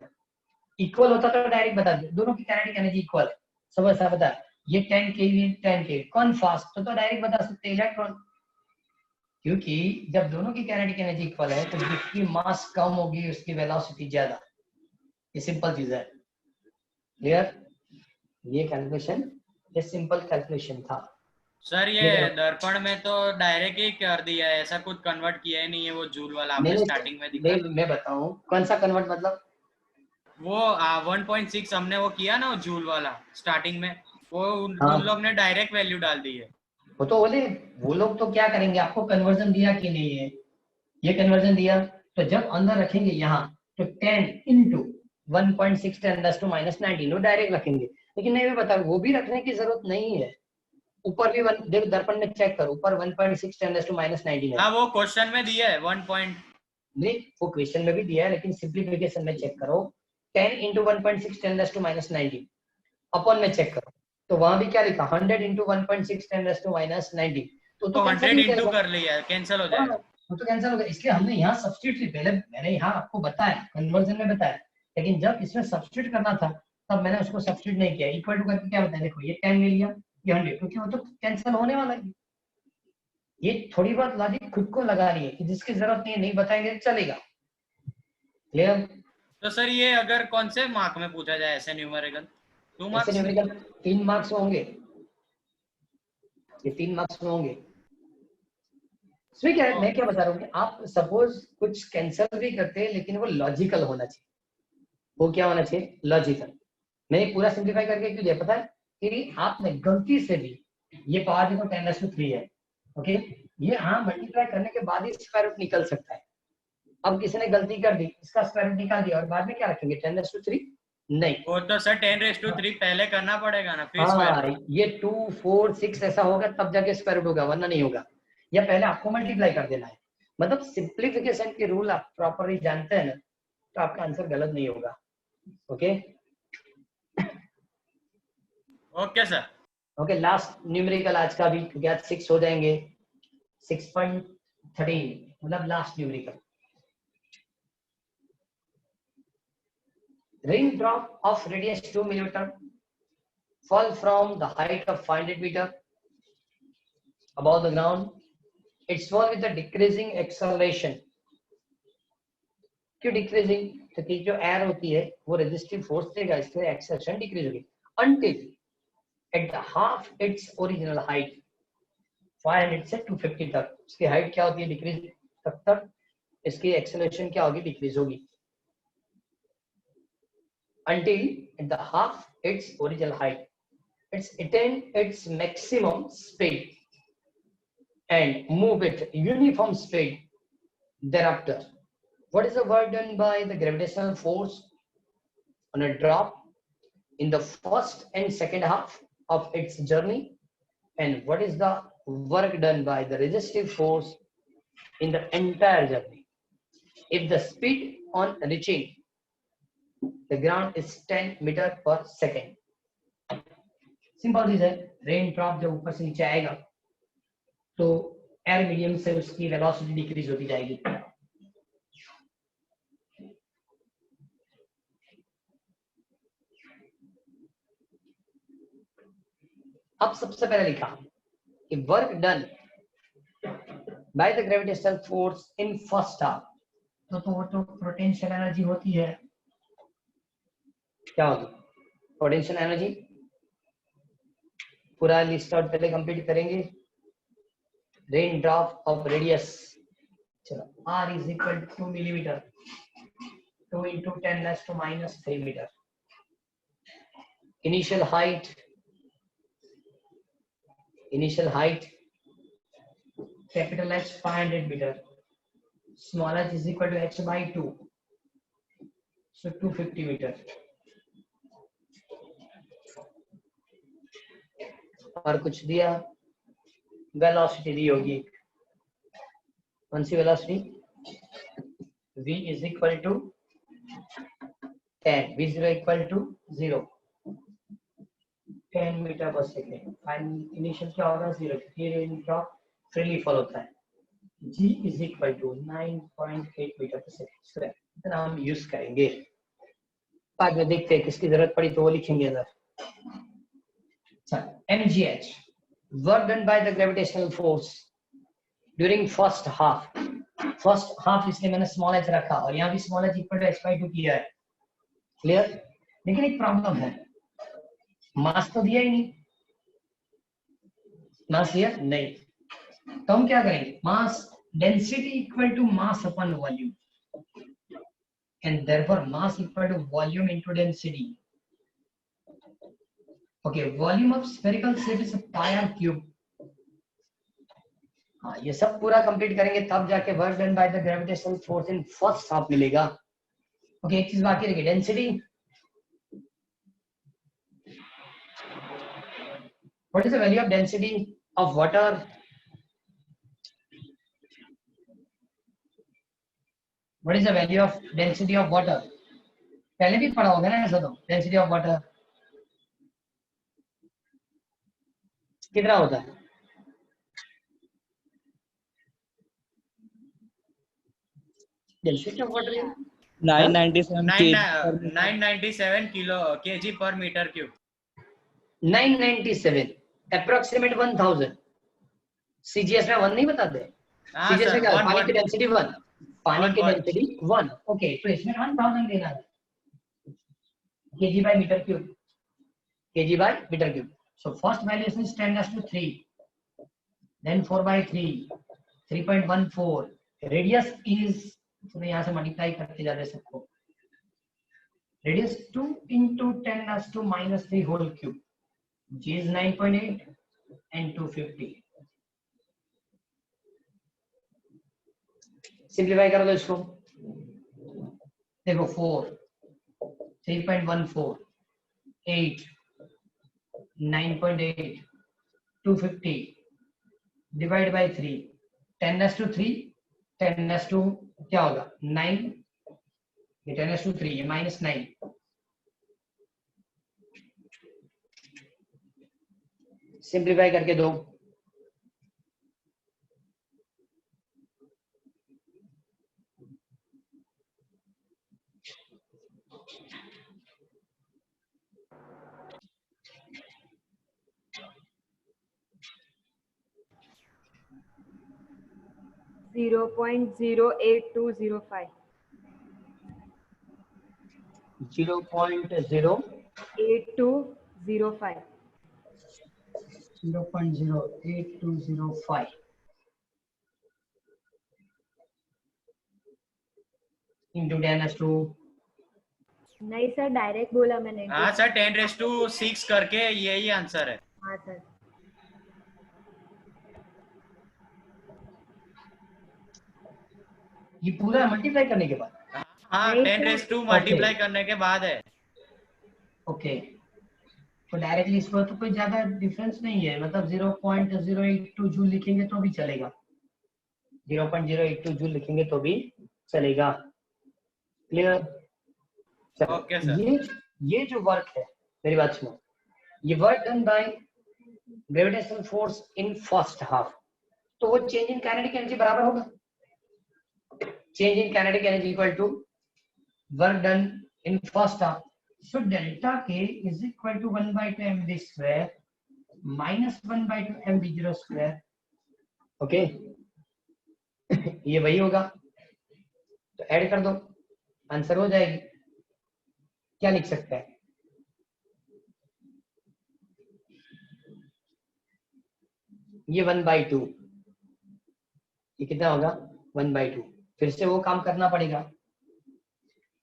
इक्वल होता तो डायरेक्ट बता दे दोनों की काइनेटिक एनर्जी इक्वल है, सब ऐसा बता, ये 10 केवी 10 केवी कौन फास्ट, तो डायरेक्ट बता सकते इलेक्ट्रॉन, क्योंकि जब दोनों की काइनेटिक एनर्जी इक्वल है तो जिसकी मास कम होगी उसकी वेलोसिटी ज्यादा, ये सिंपल चीज है। क्लियर? ये कैलकुलेशन, ये सिंपल कैलकुलेशन था सर ये दर्पण में तो डायरेक्ट ही कर दिया है, ऐसा कुछ कन्वर्ट किया ही नहीं है, वो जूल वाला आपने स्टार्टिंग में दिखाया। मैं बताऊं कौन सा कन्वर्ट, मतलब वो 1.6 हमने वो किया ना, वो जूल वाला स्टार्टिंग में, वो हाँ। उन लोग ने डायरेक्ट वैल्यू डाल दी है। वो तो बोले वो लोग तो क्या करेंगे, आपको कन्वर्जन दिया कि नहीं है, ये कन्वर्जन दिया, तो जब अंदर रखेंगे यहाँ तो 10 इंटू 1.6 10⁻⁻19 वो डायरेक्ट रखेंगे। लेकिन नहीं, मैं बता वो भी रखने की जरूरत नहीं है। ऊपर भी देख दर्पण में चेक कर, ऊपर 1.6 10⁻19 है। हाँ वो क्वेश्चन में दिया है 1 पॉइंट। नहीं, वो क्वेश्चन में भी दिया है, लेकिन सिंप्लीफिकेशन में चेक करो 10 इंटू 1.6 10⁻⁻19 अपन में चेक करो, तो वहां भी क्या लिखा 100 इंटू 1.6 10⁻⁻19, तो तो कैंसिल 100 नहीं इंटू करेगा। कर लिया, कैंसिल हो हाँ, जाएगा। वो तो कैंसिल हो गया, इसलिए हमने यहाँ सब्स्टिट्यूट पहले मैंने यहाँ आपको बताया कन्वर्जन में बताया, लेकिन जब इसमें सब्स्टिट्यूट करना था तब मैंने उसको सब्स्टिट्यूट नहीं किया। इक्वल टू करके क्या बताया, देखो ये 10 ले लिया, ये 100, क्योंकि वो तो कैंसिल होने वाला है। ये थोड़ी बहुत लॉजिक खुद को लगा रही है कि जिसकी जरूरत नहीं है, नहीं बताएंगे चलेगा। क्लियर? तो सर ये अगर कौन से मार्क में पूछा जाए ऐसे न्यूमेरिकल, 2 ऐसे मार्क्स? न्यूमेरिकल 3 मार्क्स में होंगे, ये 3 मार्क्स में होंगे। इसमें क्या है, मैं क्या बता रहा हूँ कि आप सपोज कुछ कैंसिल भी करते हैं, लेकिन वो लॉजिकल होना चाहिए। वो क्या होना चाहिए, लॉजिकल। मैंने पूरा सिंप्लीफाई करके क्यों दिया पता है, कि आपने गलती से भी ये पावर देखो 10⁻³ है, ओके, ये हाँ मल्टीप्लाई करने के बाद ही स्क्वायर रूट निकल सकता है। अब किसी ने गलती कर दी, इसका स्क्वायर रूट निकाल दिया और बाद में क्या रखेंगे 10⁻³ नहीं। वो तो सर 10⁻³ पहले करना पड़ेगा ना, फिर स्क्वायर हाँ, रूट। ये 2 4 6 ऐसा होगा तब जाके स्क्वायर रूट होगा, वरना नहीं होगा। या पहले आपको मल्टीप्लाई कर देना है। मतलब सिंप्लीफिकेशन के रूल आप प्रॉपरली जानते हैं ना, तो आपका आंसर गलत नहीं होगा। Okay okay sir. Okay, last numerical आज का भी, क्योंकि आज 6 हो जाएंगे। 6.13 मतलब last numerical. Raindrop of radius 2 millimeter fall from the height of 500 meter above the ground. It's fall with a decreasing acceleration. क्यों डिक्रीजिंग, क्योंकि जो एयर होती है वो रेजिस्टिव फोर्स देगा, इसलिए एक्सेलरेशन डिक्रीज होगी until at the half its original height 500 से 250 तक। इसकी हाइट क्या होती है डिक्रीज तक इसकी एक्सेलरेशन क्या होगी, डिक्रीज होगी until at the half its original height it's attain its maximum speed and move at uniform speed thereafter. What is the work done by the gravitational force on a drop in the first and second half of its journey, and what is the work done by the resistive force in the entire journey if the speed on reaching the ground is 10 meter per second? Simple चीज है, rain drop जब ऊपर से नीचे आएगा तो air medium से उसकी वेलोसिटी डिक्रीज होती जाएगी। अब सबसे पहले लिखा कि work done by the gravitational force in first half, तो वो तो पोटेंशियल एनर्जी होती है। क्या होगी पोटेंशियल एनर्जी, पूरा लिस्ट आउट पहले कंप्लीट करेंगे। रेन ड्रॉप ऑफ रेडियस, चलो r is equal to 2 millimetre, 2 into 10⁻³ metre. Initial height capital H 500 metre, small h is equal to h/2, so 250 metre. और कुछ दिया, वेलोसिटी दी होगी, कौन सी velocity, v is equal to 10, v0 equal to 0, 10 metre पर second. Final initial क्या होगा 0, क्योंकि रेन ड्रॉप फ्रीली फॉल होता है। g is equal to 9.8 metre पर सेकेंड स्क्वायर, इतना हम यूज करेंगे। बाद में देखते हैं किसकी जरूरत पड़ी तो वो लिखेंगे इधर। mgh, work done by the gravitational force during first half। First half इसलिए मैंने स्मॉल h रखा और यहाँ भी small h equal to h/2 किया है। क्लियर? लेकिन एक प्रॉब्लम है, मास तो दिया ही नहीं, मास दिया नहीं, तो हम क्या करेंगे, mass density equal to mass upon volume. and therefore mass equal to volume into density. Okay, volume of spherical shape is pi r cube. हाँ, ये सब पूरा कंप्लीट करेंगे तब जाके work done by the gravitational force in first half मिलेगा. Okay, एक चीज बाकी रही, density. What is the value of density of water? What is the value of density of water? पहले भी पढ़ा होगा ना ऐसा, तो डेंसिटी ऑफ वाटर कितना होता है? Density of water 997 kilo kg per meter cube. 997 approximate 1000. CGS में 1 नहीं बताते? हाँ सीजीएस में सर, क्या है? पानी one- की डेंसिटी 1. पानी की one- डेंसिटी 1. ओके, तो इसमें 1000 लेना है. kg by meter cube. kg by meter cube. So first value is 10⁻3. Then 4/3. 3.14. Radius is, तो यहाँ से मल्टीप्लाई करते जा रहे सबको. Radius 2 into 10⁻³ whole cube. G is 9.8 and 250. Simplify कर दो इसको. देखो 4, 3.14, 8, 9.8, 250 डिवाइड बाय 3. 10⁻3, 10⁻2 क्या होगा? 9. ये 10⁻3 ये -9. सिंप्लीफाई करके दो. Zero point 08205. 0.0 8205. 0.08205 into 10⁻². नहीं सर, डायरेक्ट बोला मैंने. हाँ सर, 10⁻6 करके यही आंसर है. हाँ सर. ये पूरा मल्टीप्लाई करने के बाद. हाँ, नहीं, 10⁻2 मल्टीप्लाई करने के बाद है. ओके, तो डायरेक्टली इसको तो कोई ज्यादा डिफरेंस नहीं है, मतलब 0.082 जूल लिखेंगे तो भी चलेगा. 0.082 जूल लिखेंगे तो भी चलेगा. क्लियर? Okay sir. ये जो वर्क है, मेरी बात सुनो, ये work done by gravitational force in first half, तो वो चेंज इन काइनेटिक एनर्जी बराबर होगा. Change in kinetic energy equal to work done in first half. So delta K is equal to 1/2 mv square minus 1/2 mv0 square. Okay, ये वही होगा, तो add कर दो, आंसर हो जाएगी. क्या लिख सकते हैं? ये 1/2, ये कितना होगा? 1/2. फिर से वो काम करना पड़ेगा,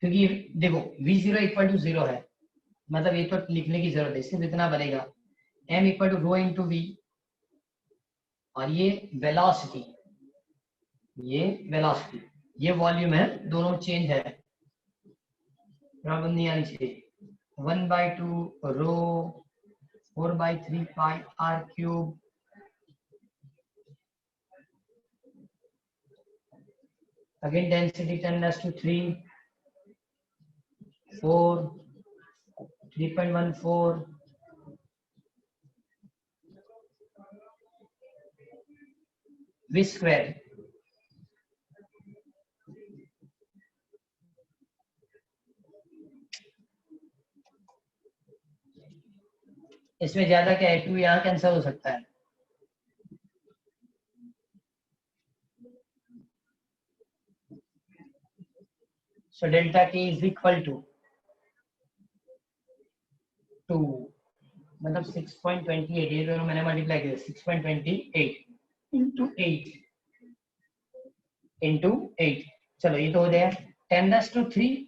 क्योंकि देखो v0 इक्वल टू 0 है, मतलब ये तो लिखने की जरूरत है, सिर्फ इतना बनेगा. m equal to rho into v, और ये वेलोसिटी, ये वॉल्यूम है, दोनों चेंज है. प्रॉब्लम नहीं आनी चाहिए. 1/2 रो 4/3 पाई r cube. Again density 10⁻3, 4, 3.14, v square. इसमें ज्यादा क्या है, 2 यहाँ कैंसिल हो सकता है. So delta K is equal to 2, मतलब 6.28. ये दोनों मैंने मल्टीप्लाई किया, 6.28 into 8 into 8. चलो ये तो हो गया 10⁻3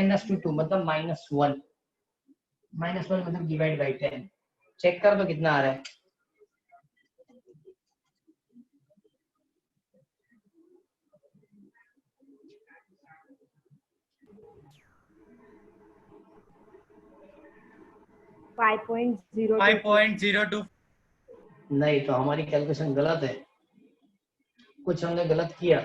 10⁻², मतलब -1, -1 मतलब डिवाइड बाई 10। चेक कर तो कितना आ रहा है। Five point zero 5.02। नहीं, तो हमारी कैलकुलेशन गलत है, कुछ हमने गलत किया।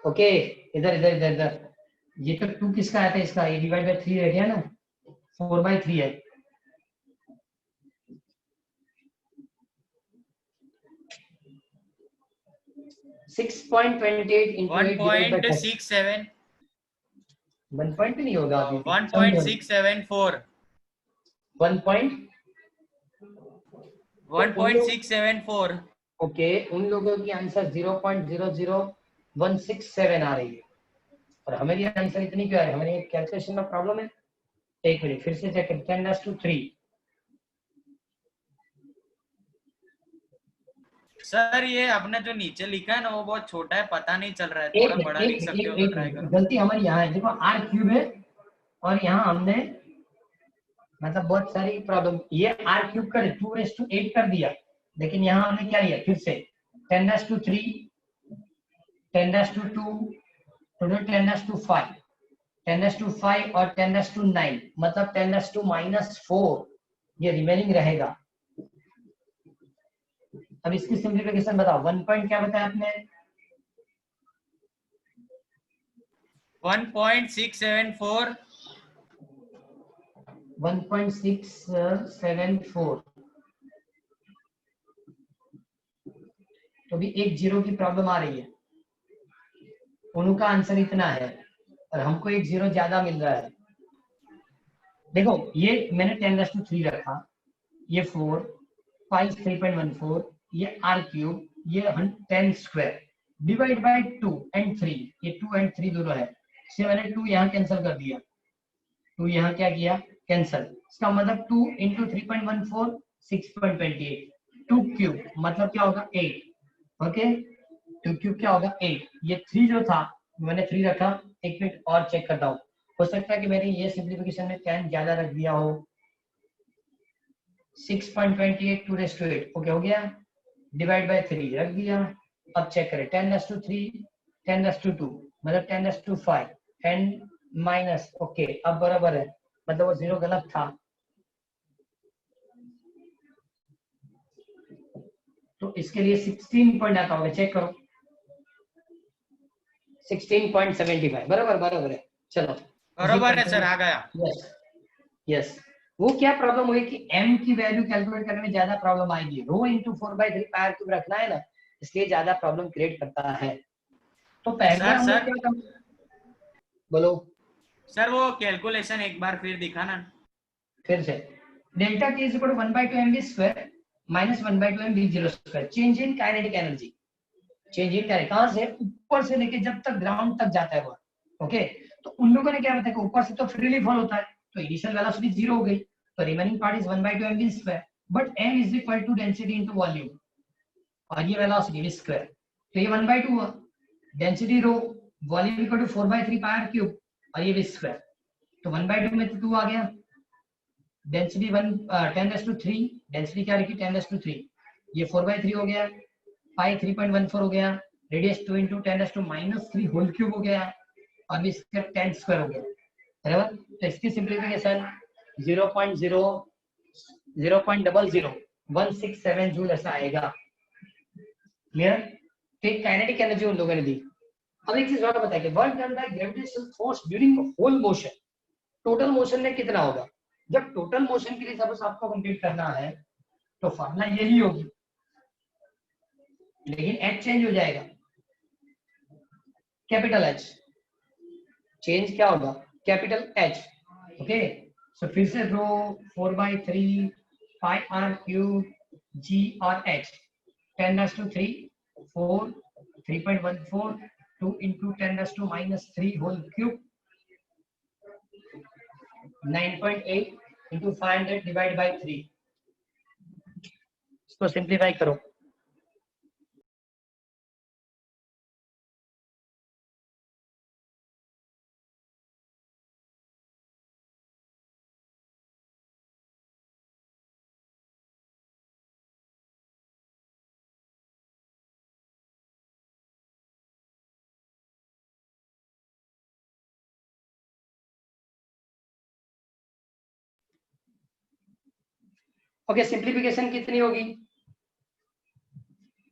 ओके, इधर इधर इधर इधर, ये तो 2 किसका आया था, इसका, ये डिवाइड बाई 3 रह गया ना, 4/3 है। Six point 28 into 8 divide by 1.67 1 point नहीं होगा अभी भी। 1.674 1.674। ओके, उन लोगों की आंसर 0.00167 आ रही है, और हमारी आंसर इतनी क्यों आ रही है? हमारी कैलकुलेशन में प्रॉब्लम है। एक मिनट, फिर से चेक करें। 10⁻3। सर ये आपने जो नीचे लिखा है ना वो बहुत छोटा है, पता नहीं चल रहा है, एक थोड़ा मिनट, बड़ा एक लिख मिनट, सकते हो एक तो एक ट्राई मिनट, करो। गलती हमारी यहाँ है। देखो r³ है, और यहाँ हमने मतलब बहुत सारी प्रॉब्लम, ये r³ कर 2⁸ कर दिया, लेकिन यहाँ हमने क्या लिया, फिर से 10⁻3, 10⁻2, टोटल 10⁻5, 10⁻5 और 10⁻9, मतलब 10⁻⁻4 ये रिमेनिंग रहेगा। अब इसकी सिंप्लीफिकेशन बताओ। 1 पॉइंट क्या बताया आपने? 1.674 1.674। तो भी एक जीरो की प्रॉब्लम आ रही है, उनका आंसर इतना है और हमको एक जीरो ज्यादा मिल रहा है। देखो, ये मैंने 10⁻3 रखा, ये 4, 5 3.14, ये r³, ये 10² डिवाइड बाय 2 एंड 3, ये 2 एंड 3 दोनों है, इससे मैंने 2 यहाँ कैंसिल कर दिया, 2 यहाँ क्या किया, कैंसिल। इसका मतलब 2 इंटू 3.14 6.28, 2³ मतलब क्या होगा, 8। ओके, 2³ क्या होगा, 8। ये 3 जो था मैंने 3 रखा। एक मिनट और चेक करता हूँ, हो सकता है कि मेरी ये सिंप्लीफिकेशन में 10 ज्यादा रख दिया हो। 6.28 2⁸8, ओके हो गया, डिवाइड बाय 3 रख दिया। अब चेक करें, 10⁻3, 10⁻2 मतलब 10⁻5 10 माइनस, ओके अब बराबर है, मतलब वो जीरो गलत था। तो इसके लिए 16 पॉइंट आता होगा, चेक करो, 16.75, बराबर बराबर है। चलो बराबर है सर, आ गया। Yes yes. वो क्या प्रॉब्लम हुई कि m की वैल्यू कैलकुलेट करने में ज्यादा प्रॉब्लम आएगी, रो इंटू 4/3 r³ रखना है ना, इसलिए ज्यादा प्रॉब्लम क्रिएट करता है। तो पहले सर हमने सर क्या काम, बोलो सर वो कैलकुलेशन एक बार फिर दिखाना। फिर से। Delta T = 1/2 mv² minus 1/2 mv02, change in kinetic energy, change in kinetic कहां से, ऊपर से लेके जब तक ग्राउंड तक जाता है वो। ओके, तो उन लोगों ने क्या बताया कि ऊपर से तो फ्रीली फॉल होता है, तो इनिशियल वेलोसिटी 0 हो गई, तो remaining part is 1/2 mv², but m is equal to density into volume, और ये वेलोसिटी v², तो ये 1/2 हुआ, density rho, volume equal to 4/3 r³, और ये v², तो 1/2 में तो 2 आ गया, डेंसिटी 10⁻3, डेंसिटी क्या रखी 10⁻3, ये 4/3 हो गया, पाई 3.14 हो गया, रेडियस 2 इंटू 10⁻³ होल क्यूब हो गया, और भी इसका 10² हो गया, बराबर। तो इसकी सिंप्लीफिकेशन 0.0000167 जूल ऐसा आएगा। क्लियर? तो एक काइनेटिक एनर्जी उन लोगों ने दी। अब एक चीज और बताइए, work done by gravitational force during whole motion, total motion में कितना होगा? जब टोटल मोशन के लिए सपोज आपको कंप्लीट करना है तो फॉर्मूला यही होगी, लेकिन एच चेंज हो जाएगा, कैपिटल एच चेंज क्या होगा, कैपिटल एच। ओके, सो फिर से रो 4/3 पाई r³ g और h, 10⁻3 4 3.14 2 into 10⁻³ whole cube 9.8 into 500 divide by 3। इसको सिंप्लीफाई करो, ओके, सिंप्लीफिकेशन कितनी होगी?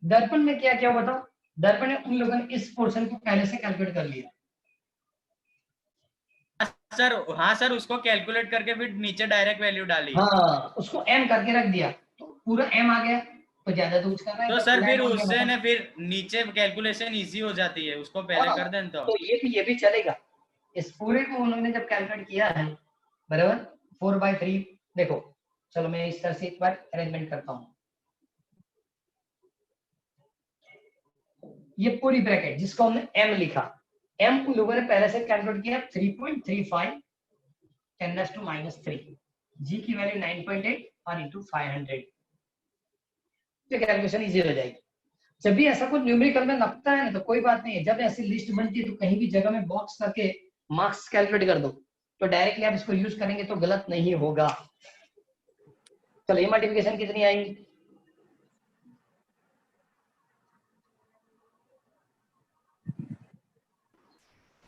दर्पण में क्या क्या बताओ? दर्पण में उन लोगों ने इस पोर्शन को पहले से कैलकुलेट कर लिया। सर हाँ सर, उसको कैलकुलेट करके फिर नीचे डायरेक्ट वैल्यू डाली। हाँ, उसको m करके रख दिया तो पूरा m आ गया, तो ज्यादा तो कुछ करना है तो सर फिर उससे ना फिर नीचे कैलकुलेशन इजी हो जाती है, उसको पहले कर दें तो ये भी चलेगा। इस पूरे को उन्होंने जब कैलकुलेट किया है बराबर 4/3, देखो चलो मैं इस तरह से एक बार अरेंजमेंट करता हूँ। ये पूरी ब्रैकेट जिसको हमने m लिखा, m उन लोगों ने पहले से कैलकुलेट किया 3.35 10⁻⁻3, g की वैल्यू 9.8 और इंटू 500, तो कैलकुलेशन इजी हो जाएगी। जब भी ऐसा कुछ न्यूमेरिकल में लगता है ना तो कोई बात नहीं है, जब ऐसी लिस्ट बनती है तो कहीं भी जगह में बॉक्स करके मार्क्स कैलकुलेट कर दो, तो डायरेक्टली आप इसको यूज करेंगे तो गलत नहीं होगा। चलो ये मल्टीप्लिकेशन कितनी आई?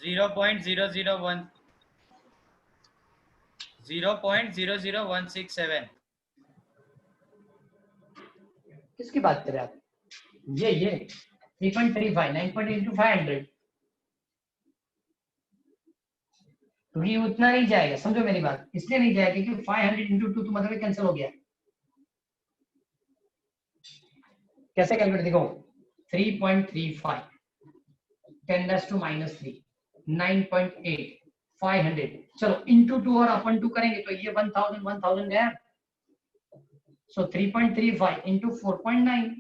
0.00167। किसकी बात कर रहे हैं आप? ये 3.35 9.8 into 500, तो ये उतना नहीं जाएगा, समझो मेरी बात, इसलिए नहीं जाएगा क्योंकि 500 into 2 तो मतलब कैंसिल हो गया। कैसे कैलकुलेट देखो, 3.35 10⁻⁻3 9.8 500, चलो इंटू 2 और अपन 2 करेंगे तो ये 1000 गया, सो 3.35 इंटू 4.9,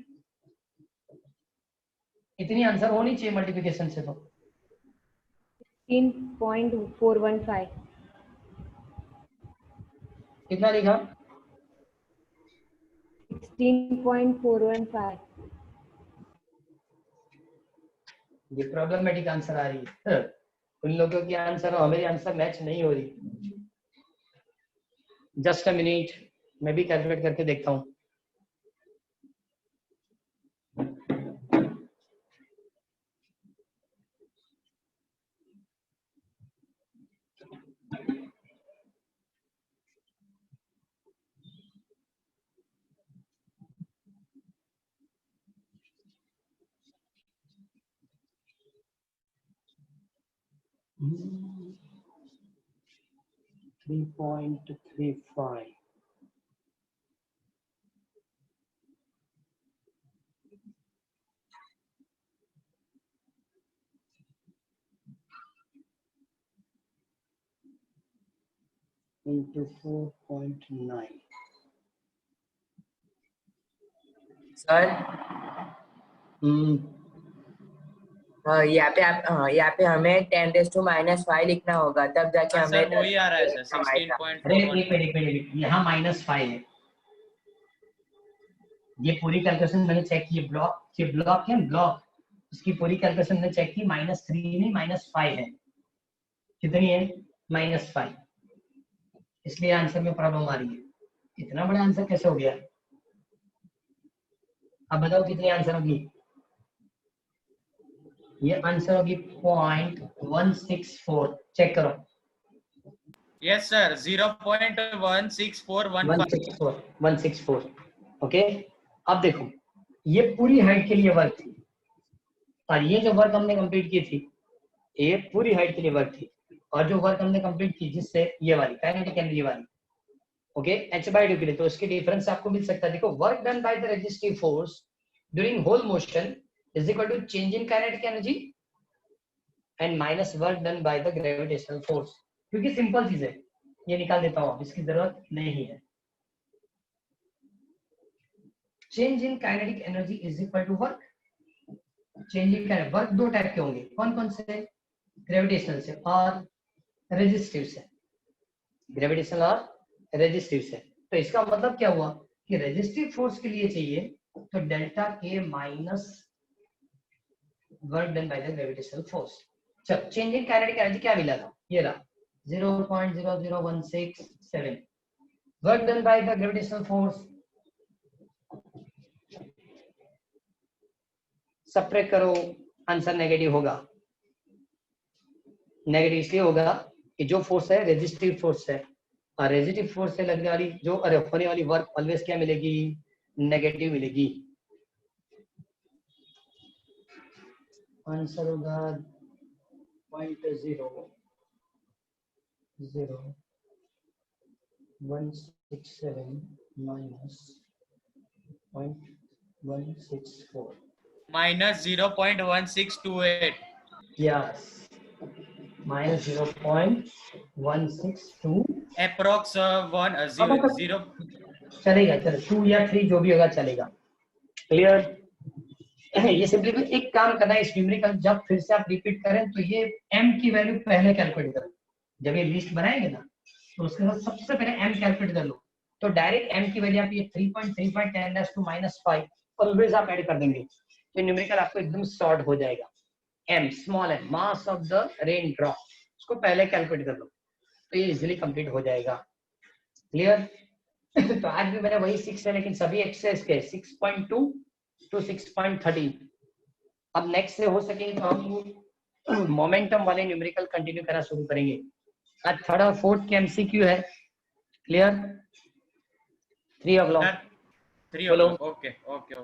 इतनी आंसर होनी चाहिए मल्टीप्लिकेशन से। तो 16.415। कितना लिखा? 16.415। ये प्रॉब्लमेटिक आंसर आ रही है, उन लोगों की आंसर और हमारी आंसर मैच नहीं हो रही। जस्ट अ मिनट, मैं भी कैलकुलेट करके देखता हूँ। Hmm, 3.35 into 4.9। सर हम्म, यहाँ पे आप यहाँ पे हमें 10⁻⁵ लिखना होगा, तब जाके हमें सर वही आ रहा है सर, अरे एक 16.415। मिनट, यहाँ -5 है। ये पूरी कैलकुलेशन मैंने चेक की, ब्लॉक, ये ब्लॉक है ब्लॉक, इसकी पूरी कैलकुलेशन मैंने चेक की, -3 नहीं -5 है। कितनी है? -5, इसलिए आंसर में प्रॉब्लम आ रही है। इतना बड़ा आंसर कैसे हो गया? अब बताओ कितनी आंसर होगी? ये आंसर होगी 0.164, चेक करो। Yes sir, 0.16415। 164 ओके। अब देखो ये पूरी हाइट के लिए वर्क थी, और ये जो वर्क हमने कंप्लीट की थी ये पूरी हाइट के लिए वर्क थी, और जो वर्क हमने कंप्लीट की जिससे ये वाली काइनेटिक एनर्जी वाली, ओके, h/2 के लिए, तो इसके डिफरेंस आपको मिल सकता है। देखो, work done by the resistive force during whole motion is equal to change in kinetic energy and minus work done by the gravitational force. क्योंकि सिंपल चीज है, ये निकाल देता हूं, इसकी जरूरत नहीं है। Change in kinetic energy is equal to work, change in kinetic work दो टाइप के होंगे, कौन कौन से? ग्रेविटेशनल से और रेजिस्टिव से, ग्रेविटेशनल और रेजिस्टिव से। तो इसका मतलब क्या हुआ कि रेजिस्टिव फोर्स के लिए चाहिए तो डेल्टा के minus work done by the gravitational force. चलो चेंज इन काइनेटिक एनर्जी क्या मिला था? ये रहा 0.00167 work done by the gravitational force. Subtract करो, आंसर नेगेटिव होगा। नेगेटिव इसलिए होगा कि जो फोर्स है रेजिस्टिव फोर्स है, रेजिस्टिव फोर्स से लगने वाली जो होने वाली वर्क ऑलवेज क्या मिलेगी, नेगेटिव मिलेगी। आंसर होगा 0.0167 minus 0.164। Minus 0.1628। Yes, minus 0.162 approx zero. चलेगा, चलो 2 या 3 जो भी होगा चलेगा। क्लियर? ये सिंपली एक काम करना है, इस न्यूमेरिकल जब फिर से आप रिपीट करें तो ये m की वैल्यू पहले कैलकुलेट करो। जब ये लिस्ट बनाएंगे ना तो उसके बाद सबसे पहले m कैलकुलेट कर लो। तो डायरेक्ट m की वैल्यू आप ये 3.35 10⁻⁻⁵ ऑलवेज आप ऐड कर देंगे तो न्यूमेरिकल आपको एकदम शॉर्ट हो जाएगा। m स्मॉल है, mass of the rain drop, उसको पहले कैलकुलेट कर लो तो ये इजीली कंप्लीट हो जाएगा। क्लियर? तो आज भी मैंने वही 6 है लेकिन सभी एक्सरसाइज के 6.2 to 6.13। अब नेक्स्ट से हो सके तो हम मोमेंटम वाले न्यूमेरिकल कंटिन्यू करना शुरू करेंगे। आज थर्ड और फोर्थ के एमसीक्यू है। क्लियर? 3 o'clock। 3 बोलो। o'clock। Okay okay.